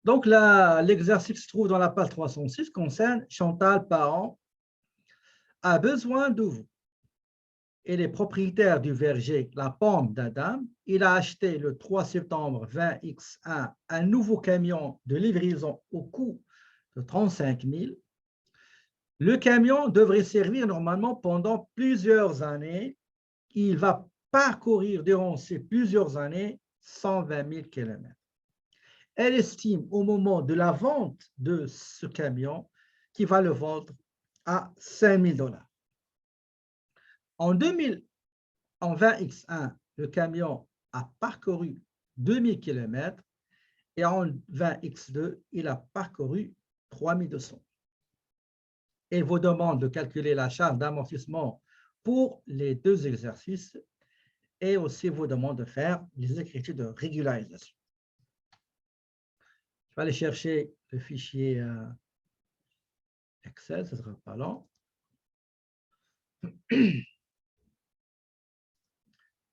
Donc, l'exercice qui se trouve dans la page 306 concerne Chantal Parent a besoin de vous. Il est propriétaire du verger La Pomme d'Adam. Il a acheté le 3 septembre 20X1 un nouveau camion de livraison au coût de 35 000. Le camion devrait servir normalement pendant plusieurs années. Il va parcourir durant ces plusieurs années 120 000 km. Elle estime au moment de la vente de ce camion qu'il va le vendre à 5 000 $. En 20X1, le camion a parcouru 2000 km et en 20X2, il a parcouru 3200. Elle vous demande de calculer la charge d'amortissement pour les deux exercices et aussi vous demande de faire les écritures de régularisation. Je vais aller chercher le fichier Excel, ce ne sera pas long.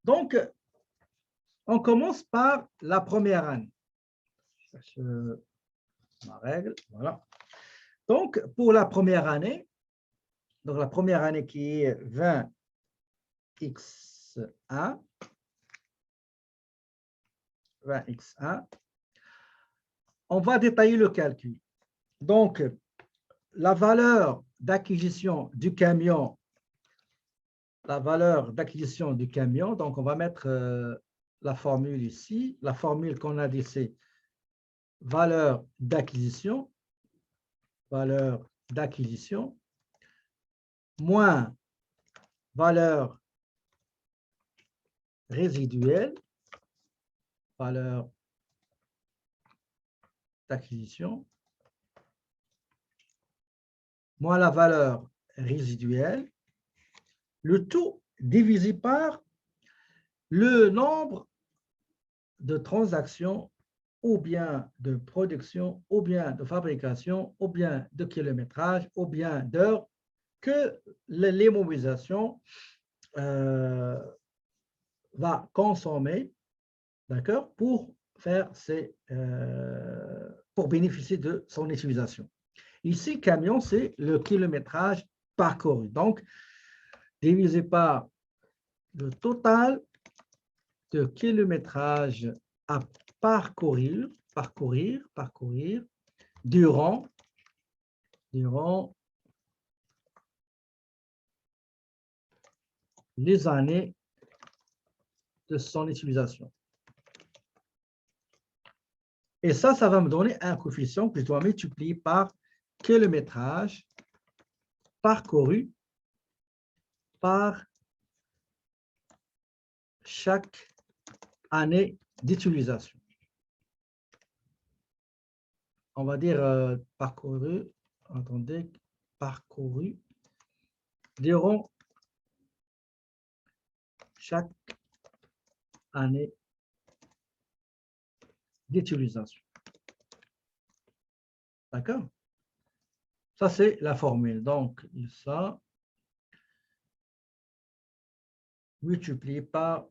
Donc, on commence par la première année. Je cherche ma règle, voilà. Donc, pour la première année, donc la première année qui est 20X1, on va détailler le calcul. Donc, la valeur d'acquisition du camion, donc on va mettre la formule ici. La formule qu'on a dit, c'est valeur d'acquisition, moins valeur résiduelle, valeur d'acquisition, moins la valeur résiduelle, le tout divisé par le nombre de transactions ou bien de production, ou bien de fabrication, ou bien de kilométrage, ou bien d'heures que l'immobilisation va consommer, d'accord, pour bénéficier de son utilisation. Ici, camion, c'est le kilométrage parcouru. Donc, divisé par le total de kilométrage à parcourir durant les années de son utilisation. Et ça va me donner un coefficient que je dois multiplier par kilométrage parcouru par chaque année d'utilisation. On va dire parcouru durant chaque année d'utilisation. D'accord? Ça, c'est la formule. Donc, ça, multiplié par,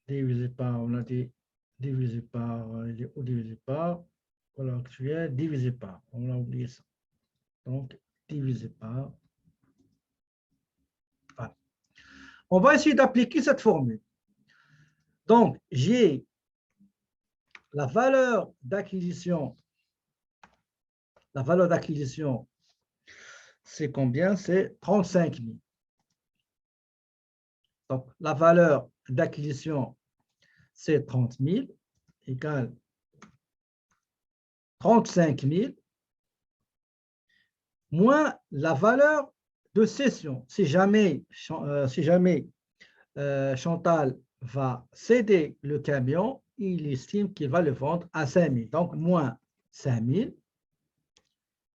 divisé par, on a dit divisé par, divisé par, voilà, actuel, divisé par, on a oublié ça. Donc, divisé par, voilà. On va essayer d'appliquer cette formule. Donc, j'ai la valeur d'acquisition, c'est combien? C'est 35 000. Donc, la valeur d'acquisition, c'est 30 000, égale 35 000, moins la valeur de cession. Si jamais Chantal va céder le camion, il estime qu'il va le vendre à 5 000. Donc, moins 5 000,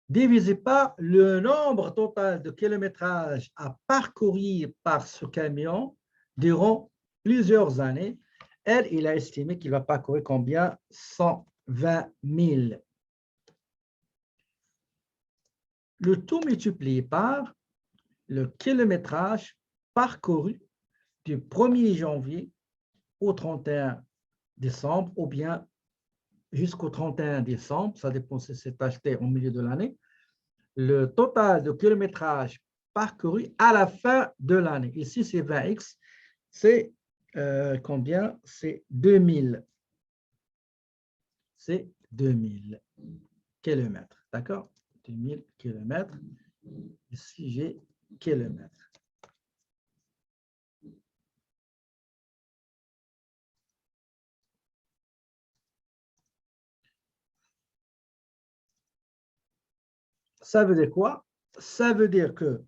divisé par le nombre total de kilométrage à parcourir par ce camion durant plusieurs années. Il a estimé qu'il va parcourir combien? 120 000. Le tout multiplié par le kilométrage parcouru du 1er janvier au 31 décembre, ou bien jusqu'au 31 décembre, ça dépend si c'est acheté au milieu de l'année, le total de kilométrage parcouru à la fin de l'année. Ici, c'est 20x, c'est combien? C'est 2000. C'est 2000 kilomètres, d'accord? 2000 kilomètres. Ici, j'ai kilomètres. Ça veut dire quoi? Ça veut dire que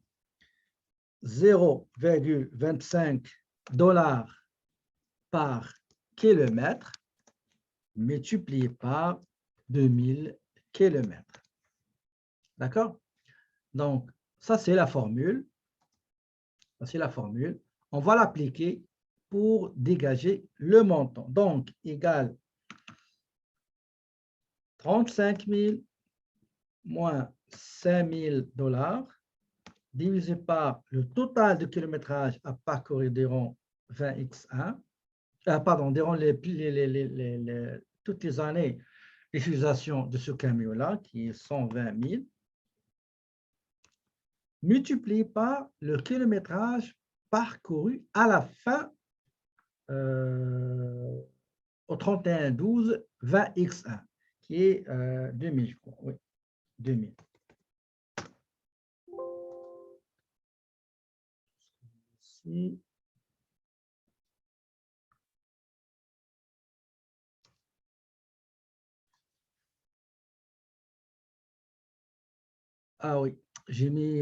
0,25 $ par kilomètre multiplié par 2000 kilomètres. D'accord? Donc, ça, c'est la formule. Ça, c'est la formule. On va l'appliquer pour dégager le montant. Donc, égal 35 000 moins 5 000 $ divisé par le total de kilométrage à parcourir durant 20x1, pardon, durant toutes les années d'utilisation de ce camion-là, qui est 120 000, multiplié par le kilométrage parcouru à la fin au 31/12/20x1, qui est 2000, je crois. Oui, 2000. Ici. Ah oui, j'ai mis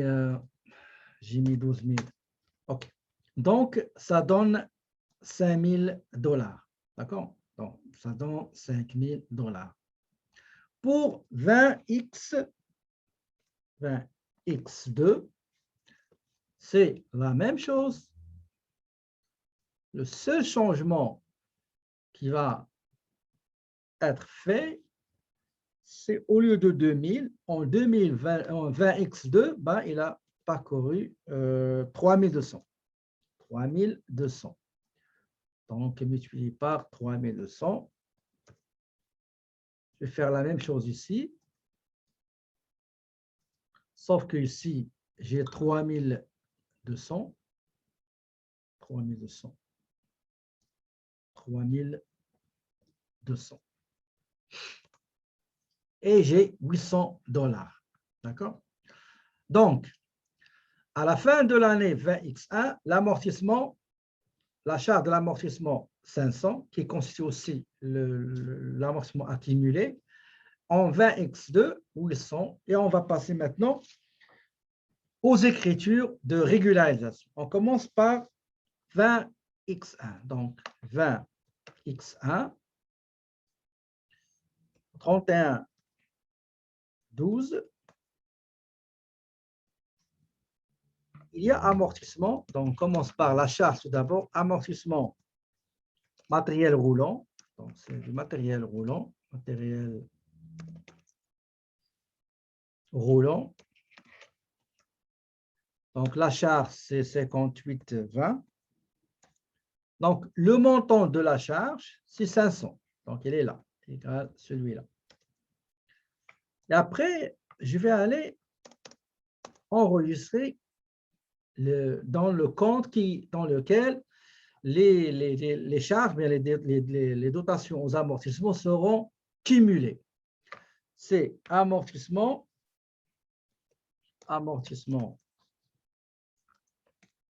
12 000. OK. Donc, ça donne 5 000 $. D'accord? Donc, ça donne 5 000 $. Pour 20x2, c'est la même chose. Le seul changement qui va être fait, c'est au lieu de 2000, en 20x2, ben, il a parcouru 3200. 3200. Donc, multiplié par 3200. Je vais faire la même chose ici. Sauf que ici, j'ai 3200. 3200. 3200. Et j'ai 800 $. D'accord? Donc, à la fin de l'année 20x1, l'amortissement, la charge de l'amortissement 500, qui constitue aussi l'amortissement accumulé, en 20x2, 800, et on va passer maintenant aux écritures de régularisation. On commence par 20x1. Donc, 20x1, 31/12. Il y a amortissement. Donc, on commence par la charge tout d'abord. Amortissement matériel roulant. Donc, c'est du matériel roulant. Matériel roulant. Donc, la charge, c'est 58,20. Donc, le montant de la charge, c'est 500. Donc, il est là, égal celui-là. Et après, je vais aller enregistrer dans le compte dans lequel les charges, bien les dotations aux amortissements seront cumulées. C'est amortissement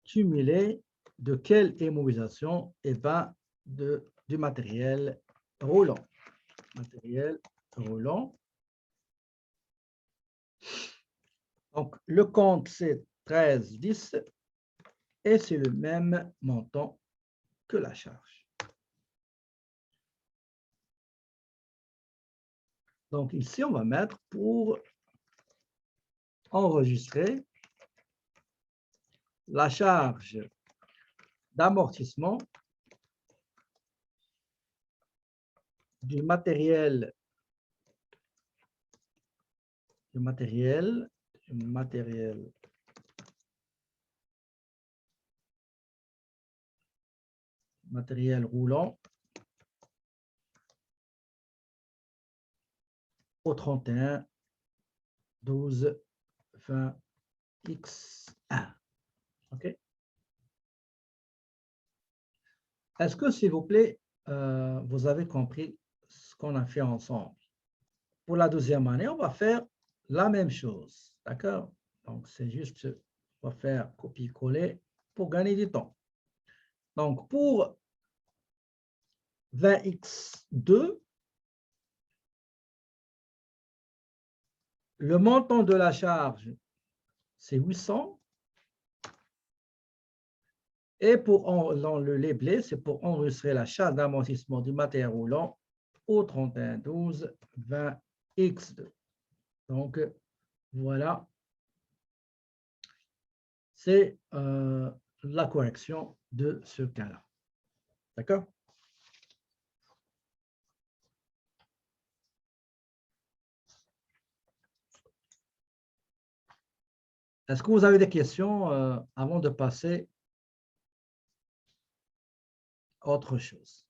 cumulé de quelle immobilisation? Eh bien, du matériel roulant. Matériel roulant. Donc, le compte, c'est 13,10 et c'est le même montant que la charge. Donc, ici, on va mettre pour enregistrer la charge d'amortissement du matériel roulant au 31, 12, 20, x1. OK? Est-ce que, s'il vous plaît, vous avez compris ce qu'on a fait ensemble? Pour la deuxième année, on va faire la même chose. D'accord? Donc, c'est juste, on va faire copier-coller pour gagner du temps. Donc, pour 20x2, le montant de la charge, c'est 800. Et pour dans le labelé, c'est pour enregistrer la charge d'amortissement du matériel roulant au 31, 12, 20, x2. Donc, voilà, c'est la correction de ce cas-là. D'accord? Est-ce que vous avez des questions avant de passer à autre chose?